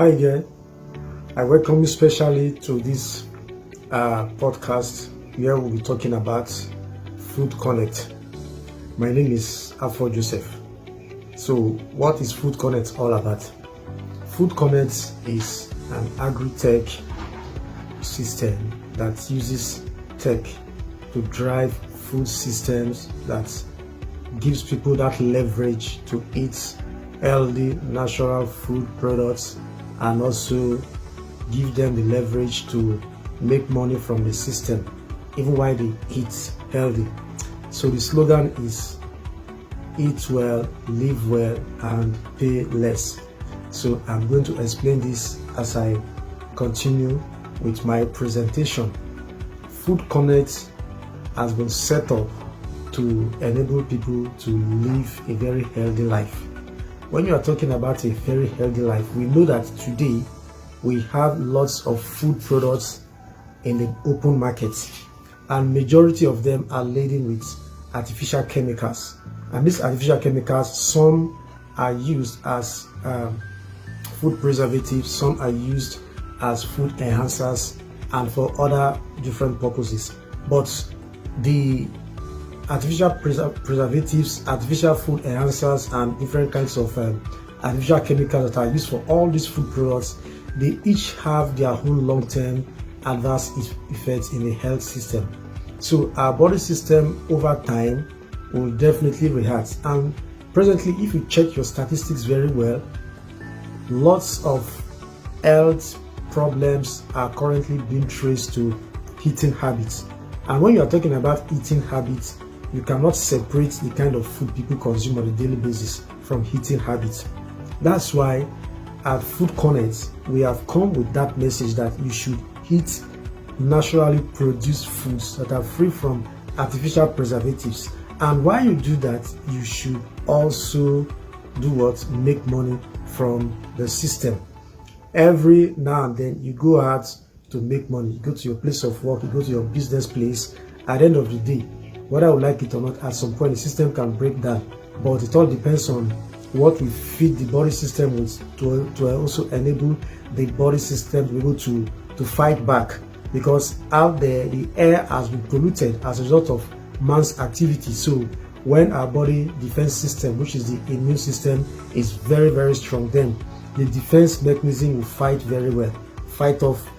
Hi there, I welcome you specially to this podcast where we'll be talking about Food Connect. My name is Afro Joseph. So what is Food Connect all about? Food Connect is an agri-tech system that uses tech to drive food systems that gives people that leverage to eat healthy natural food products and also give them the leverage to make money from the system even while they eat healthy. So the slogan is eat well, live well, and pay less. So I'm going to explain this as I continue with my presentation. Food Connect has been set up to enable people to live a very healthy life. When you are talking about a very healthy life, we know that today we have lots of food products in the open market, and majority of them are laden with artificial chemicals. And these artificial chemicals, some are used as food preservatives, some are used as food enhancers, and for other different purposes. But the artificial preservatives, artificial food enhancers, and different kinds of artificial chemicals that are used for all these food products, they each have their own long-term adverse effects in the health system. So our body system over time will definitely react. And presently, if you check your statistics very well, lots of health problems are currently being traced to eating habits. And when you are talking about eating habits, you cannot separate the kind of food people consume on a daily basis from eating habits. That's why at Food Connect, we have come with that message that you should eat naturally produced foods that are free from artificial preservatives. And while you do that, you should also do what? Make money from the system. Every now and then, you go out to make money. You go to your place of work, you go to your business place. At the end of the day, whether I would like it or not, at some point the system can break down. But it all depends on what we feed the body system with to also enable the body system to be able to fight back. Because out there, the air has been polluted as a result of man's activity. So when our body defense system, which is the immune system, is very, very strong, then the defense mechanism will fight very well, fight off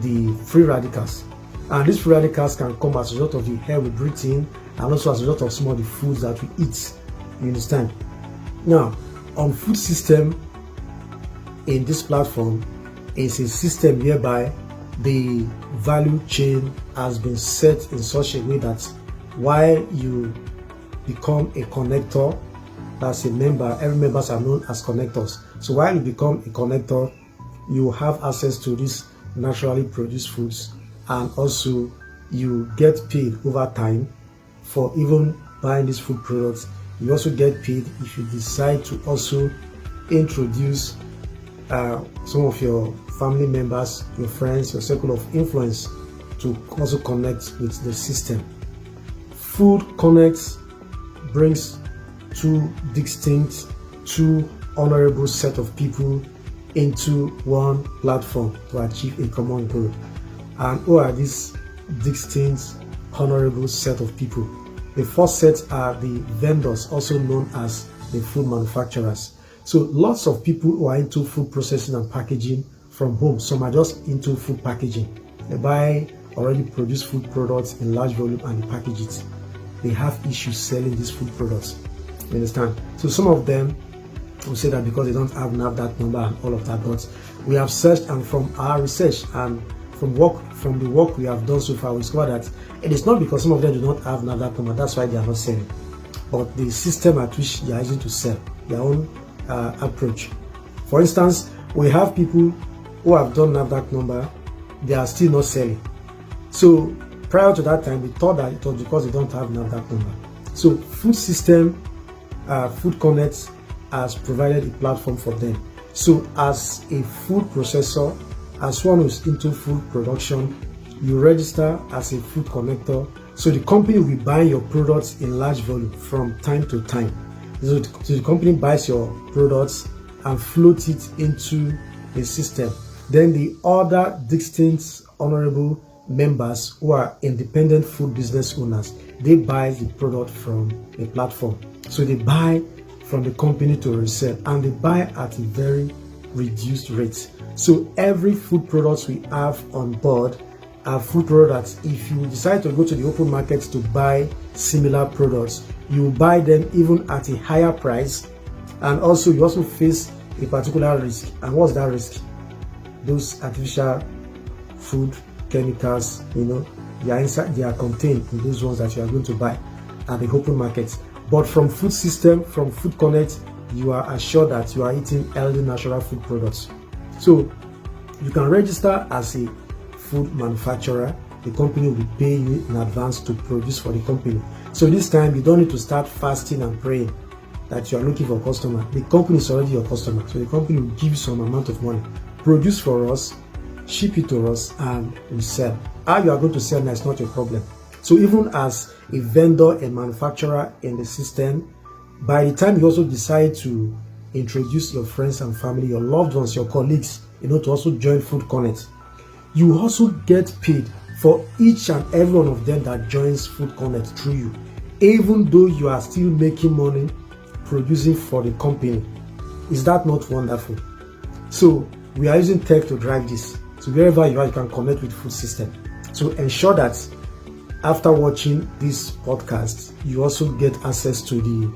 the free radicals. And these free radicals can come as a result of the air we breathe in, and also as a result of some of the foods that we eat. You understand? Now, on food system in this platform is a system whereby the value chain has been set in such a way that while you become a connector, that's a member, every members are known as connectors. So while you become a connector, you have access to these naturally produced foods, and also you get paid over time for even buying these food products. You also get paid if you decide to also introduce some of your family members, your friends, your circle of influence to also connect with the system. Food Connect brings two distinct, two honorable set of people into one platform to achieve a common goal. And who are these distinct, honorable set of people? The first set are the vendors, also known as the food manufacturers. So lots of people who are into food processing and packaging from home. Some are just into food packaging. They buy already produced food products in large volume and they package it. They have issues selling these food products. You understand? So some of them will say that because they don't have NAFDAC number and all of that. But we have searched, and from our research and from the work we have done so far, we discovered that it is not because some of them do not have NAFDAC number, that's why they are not selling, but the system at which they are using to sell, their own approach. For instance, we have people who have done NAFDAC number, they are still not selling. So prior to that time, we thought that it was because they don't have NAFDAC number. So food system, Food Connect has provided a platform for them. So as a food processor, as one who's into food production, you register as a food connector. So the company will be buying your products in large volume from time to time. So the company buys your products and floats it into the system. Then the other distinct honorable members who are independent food business owners, they buy the product from the platform. So they buy from the company to resell, and they buy at a very reduced rate. So every food products we have on board are food products that if you decide to go to the open market to buy similar products, you buy them even at a higher price, and also you also face a particular risk. And what's that risk? Those artificial food chemicals, they are contained in those ones that you are going to buy at the open market. But from Food System, from Food Connect, you are assured that you are eating healthy natural food products. So you can register as a food manufacturer. The company will pay you in advance to produce for the company. So this time you don't need to start fasting and praying that you are looking for a customer. The company is already your customer. So the company will give you some amount of money. Produce for us, ship it to us, and we sell. How you are going to sell now is not your problem. So even as a vendor and manufacturer in the system, by the time you also decide to introduce your friends and family, your loved ones, your colleagues, to also join Food Connect, you also get paid for each and every one of them that joins Food Connect through you, even though you are still making money producing for the company. Is that not wonderful? So we are using tech to drive this. So wherever you are, you can connect with Food System. So ensure that after watching this podcast, you also get access to the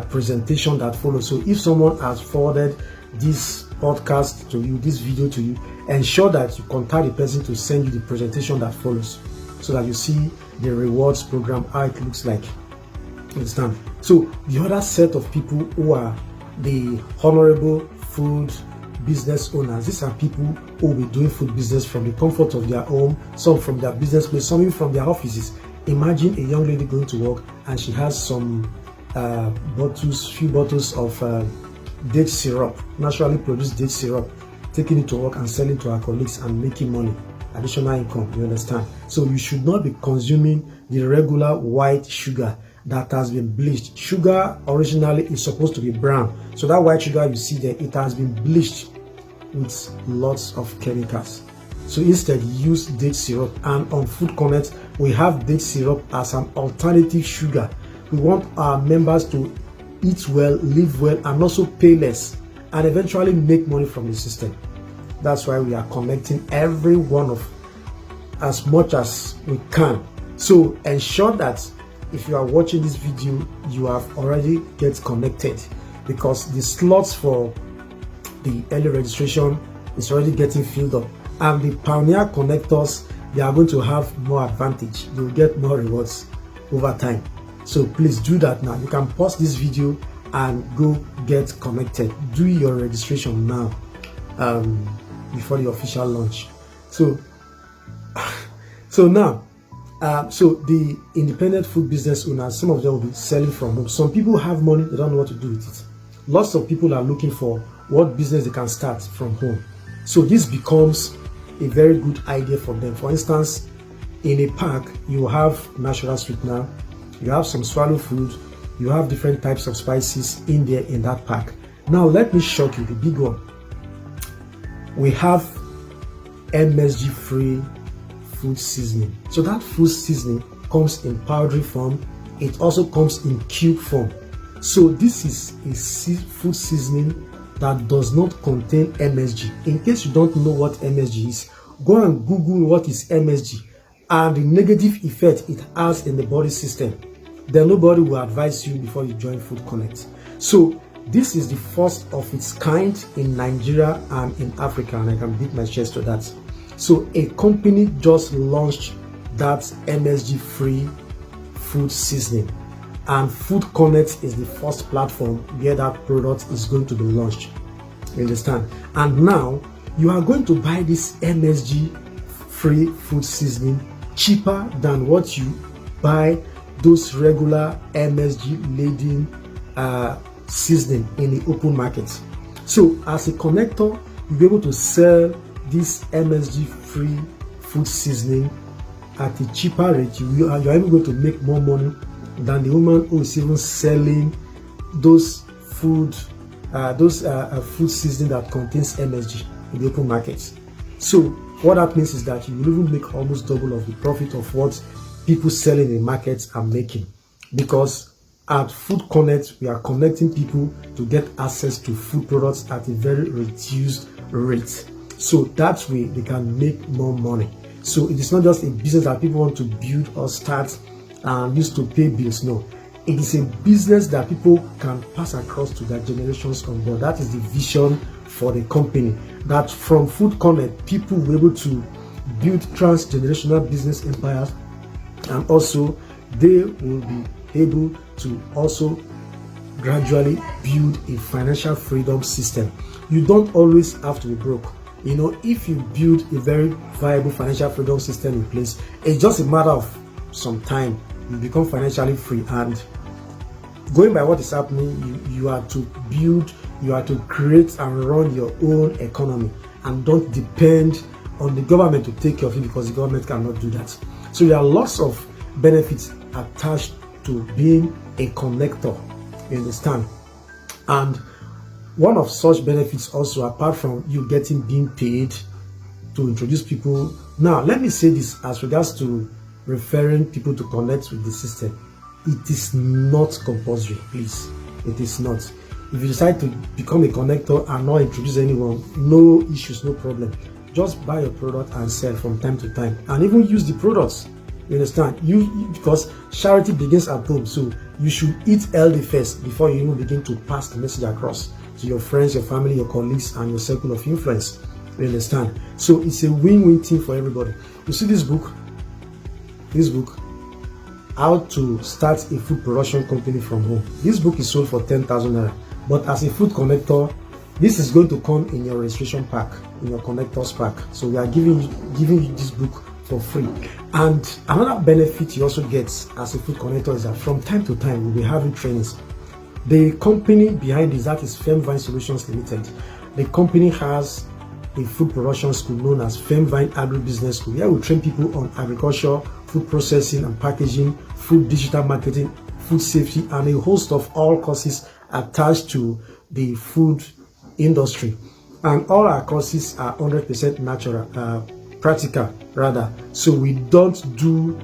presentation that follows. So if someone has forwarded this podcast to you, this video to you, ensure that you contact the person to send you the presentation that follows, so that you see the rewards program, how it looks like. Understand? So the other set of people who are the honorable food business owners, these are people who will be doing food business from the comfort of their home, some from their business place, some even from their offices. Imagine a young lady going to work and she has some few bottles of date syrup, naturally produced date syrup, taking it to work and selling to her colleagues and making money, additional income. You understand? So you should not be consuming the regular white sugar that has been bleached. Sugar originally is supposed to be brown. So that white sugar you see there, it has been bleached with lots of chemicals. So instead, use date syrup. And on Food Connect, we have date syrup as an alternative sugar. We want our members to eat well, live well, and also pay less, and eventually make money from the system. That's why we are connecting every one of as much as we can. So ensure that if you are watching this video, you have already get connected, because the slots for the early registration is already getting filled up, and the Pioneer connectors, they are going to have more advantage. They will get more rewards over time. So please do that now. You can pause this video and go get connected. Do your registration now before the official launch. So now, so the independent food business owners, some of them will be selling from home. Some people have money, they don't know what to do with it. Lots of people are looking for what business they can start from home. So this becomes a very good idea for them. For instance, in a pack, you have natural sweetener, you have some swallow food, you have different types of spices in there in that pack. Now let me shock you, the big one. We have MSG free food seasoning. So that food seasoning comes in powdery form. It also comes in cube form. So this is a food seasoning that does not contain MSG. In case you don't know what MSG is, go and Google what is MSG and the negative effect it has in the body system. Then nobody will advise you before you join Food Connect. So this is the first of its kind in Nigeria and in Africa, and I can beat my chest to that. So a company just launched that MSG free food seasoning, and Food Connect is the first platform where that product is going to be launched. You understand? And now you are going to buy this MSG free food seasoning cheaper than what you buy those regular MSG laden seasoning in the open market. So as a connector, you'll be able to sell this MSG free food seasoning at a cheaper rate. You are even going to make more money than the woman who is even selling those food seasoning that contains MSG. in the open market. So what that means is that you will even make almost double of the profit of what people selling in the markets are making, because at Food Connect we are connecting people to get access to food products at a very reduced rate, so that way they can make more money. So it is not just a business that people want to build or start and use to pay bills. No, it is a business that people can pass across to their generations on board. That is the vision for the company, that from Food Connect people will be able to build transgenerational business empires, and also they will be able to also gradually build a financial freedom system. You don't always have to be broke. If you build a very viable financial freedom system in place, it's just a matter of some time, you become financially free. And going by what is happening, you are to build, you are to create and run your own economy, and don't depend on the government to take care of it, because the government cannot do that. So there are lots of benefits attached to being a connector, you understand? And one of such benefits also, apart from you being paid to introduce people. Now let me say this as regards to referring people to connect with the system. It is not compulsory, please. It is not. If you decide to become a connector and not introduce anyone, no issues, no problem. Just buy your product and sell from time to time, and even use the products. You understand? Because charity begins at home, so you should eat healthy first before you even begin to pass the message across to your friends, your family, your colleagues, and your circle of influence. You understand? So it's a win-win thing for everybody. You see this book, How to Start a Food Production Company from Home. This book is sold for 10,000 naira, but as a food connector, this is going to come in your registration pack, in your connectors pack. So we are giving you this book for free. And another benefit you also get as a food connector is that from time to time we'll be having trainings. The company behind this, that is Femvine Solutions Limited. The company has a food production school known as Femvine Agribusiness School. Here we train people on agriculture, food processing and packaging, food digital marketing, food safety, and a host of all courses attached to the food industry. And all our courses are 100% natural, practical rather. So we don't do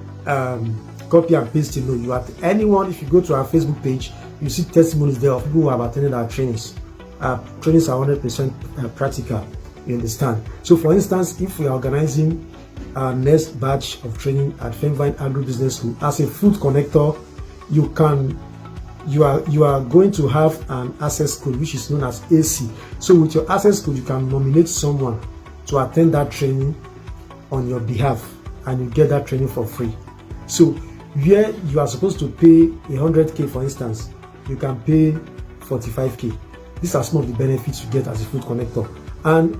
copy and paste. You are anyone. If you go to our Facebook page, you see testimonies there of people who have attended our trainings. Our trainings are 100% practical. You understand? So for instance, if we are organizing our next batch of training at Femvine Agribusiness School, as a food connector, you are going to have an access code which is known as AC. So with your access code, you can nominate someone to attend that training on your behalf, and you get that training for free. So where you are supposed to pay 100k, for instance, you can pay 45k. These are some of the benefits you get as a food connector. And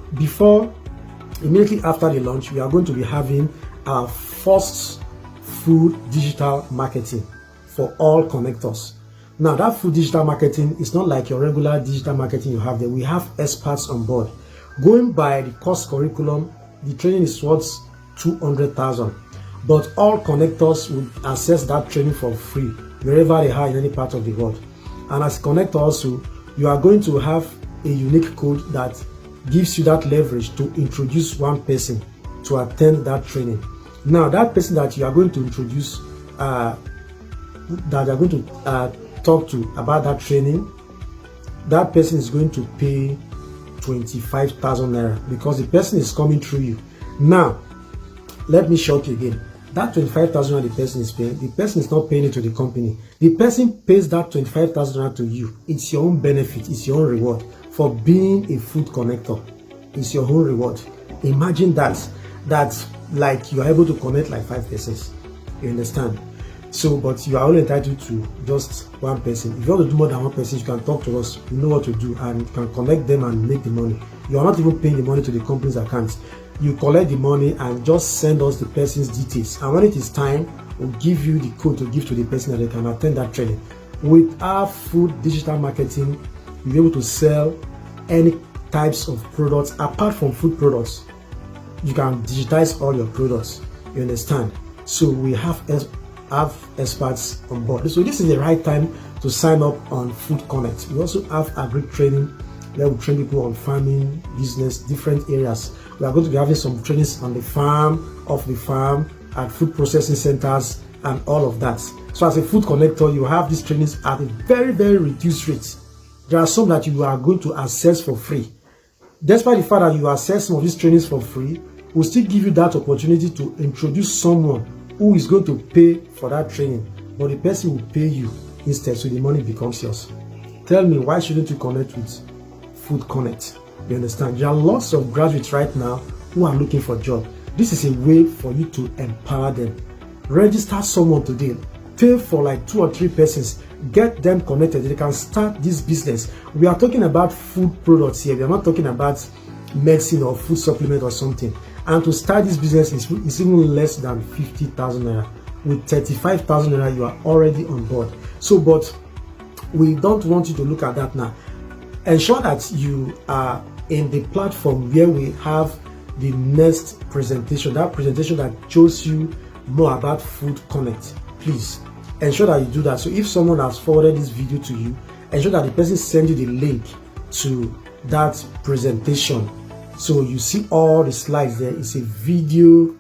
immediately after the launch, we are going to be having our first food digital marketing for all connectors. Now that food digital marketing is not like your regular digital marketing you have there. We have experts on board. Going by the course curriculum, the training is worth 200,000, but all connectors will access that training for free wherever they are in any part of the world. And as a connector also, you are going to have a unique code that gives you that leverage to introduce one person to attend that training. Now that person that you are going to introduce, that you are going to talk to about that training, that person is going to pay 25,000 naira, because the person is coming through you. Now let me shock you again. That 25,000 the person is paying, the person is not paying it to the company. The person pays that 25,000 to you. It's your own benefit, it's your own reward for being a food connector. It's your own reward. Imagine that like you are able to connect like 5 persons. You understand? So, but you are only entitled to just one person. If you want to do more than one person, you can talk to us. We know what to do, and you can connect them and make the money. You are not even paying the money to the company's accounts. You collect the money and just send us the person's details. And when it is time, we'll give you the code to give to the person that they can attend that training. With our food digital marketing, you'll be able to sell any types of products apart from food products. You can digitize all your products. You understand? So we have experts on board. So this is the right time to sign up on Food Connect. We also have agri training where we train people on farming, business, different areas. We are going to be having some trainings on the farm, off the farm, at food processing centers, and all of that. So as a food connector, you have these trainings at a very, very reduced rate. There are some that you are going to access for free. Despite the fact that you access some of these trainings for free, we'll still give you that opportunity to introduce someone who is going to pay for that training, but the person will pay you instead, so the money becomes yours. Tell me, why shouldn't you connect with Food Connect? You understand? There are lots of graduates right now who are looking for a job. This is a way for you to empower them. Register someone today. Pay for like 2 or 3 persons. Get them connected. They can start this business. We are talking about food products here. We are not talking about medicine or food supplement or something. And to start this business is even less than 50,000 naira. With 35,000 naira, you are already on board. So, but we don't want you to look at that now. Ensure that you are in the platform where we have the next presentation, that presentation that shows you more about Food Connect. Please ensure that you do that. So if someone has forwarded this video to you, ensure that the person sends you the link to that presentation. So you see all the slides there. It's a video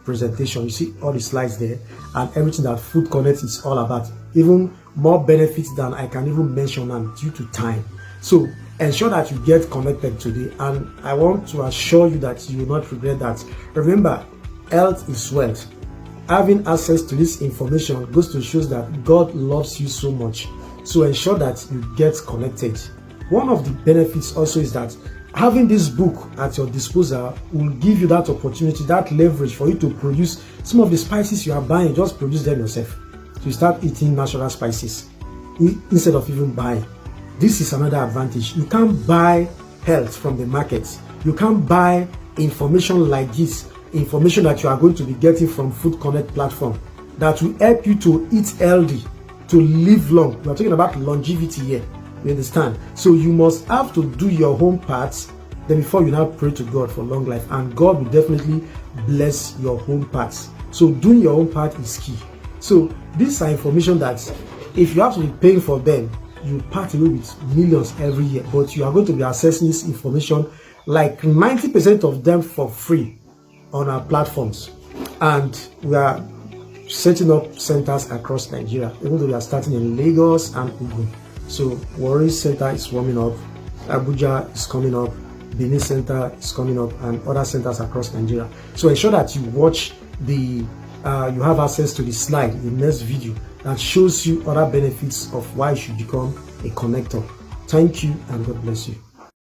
presentation. You see all the slides there and everything that Food Connect is all about. Even more benefits than I can even mention and due to time. So ensure that you get connected today, and I want to assure you that you will not regret that. Remember, health is wealth. Having access to this information goes to show that God loves you so much. So ensure that you get connected. One of the benefits also is that having this book at your disposal will give you that opportunity, that leverage for you to produce some of the spices you are buying. Just produce them yourself. So you start eating natural spices instead of even buying. This is another advantage. You can't buy health from the market. You can't buy information like this, information that you are going to be getting from Food Connect platform that will help you to eat healthy, to live long. We are talking about longevity here. You understand? So you must have to do your own part, then before you now pray to God for long life, and God will definitely bless your own parts. So doing your own part is key. So these are information that if you have to be paying for them, you part away with millions every year, but you are going to be accessing this information, like 90% of them, for free on our platforms. And we are setting up centers across Nigeria, even though we are starting in Lagos and Ogun. So Warri Center is warming up, Abuja is coming up, Benin Center is coming up, and other centers across Nigeria. So ensure that you watch you have access to the slide, the next video that shows you other benefits of why you should become a connector. Thank you, and God bless you.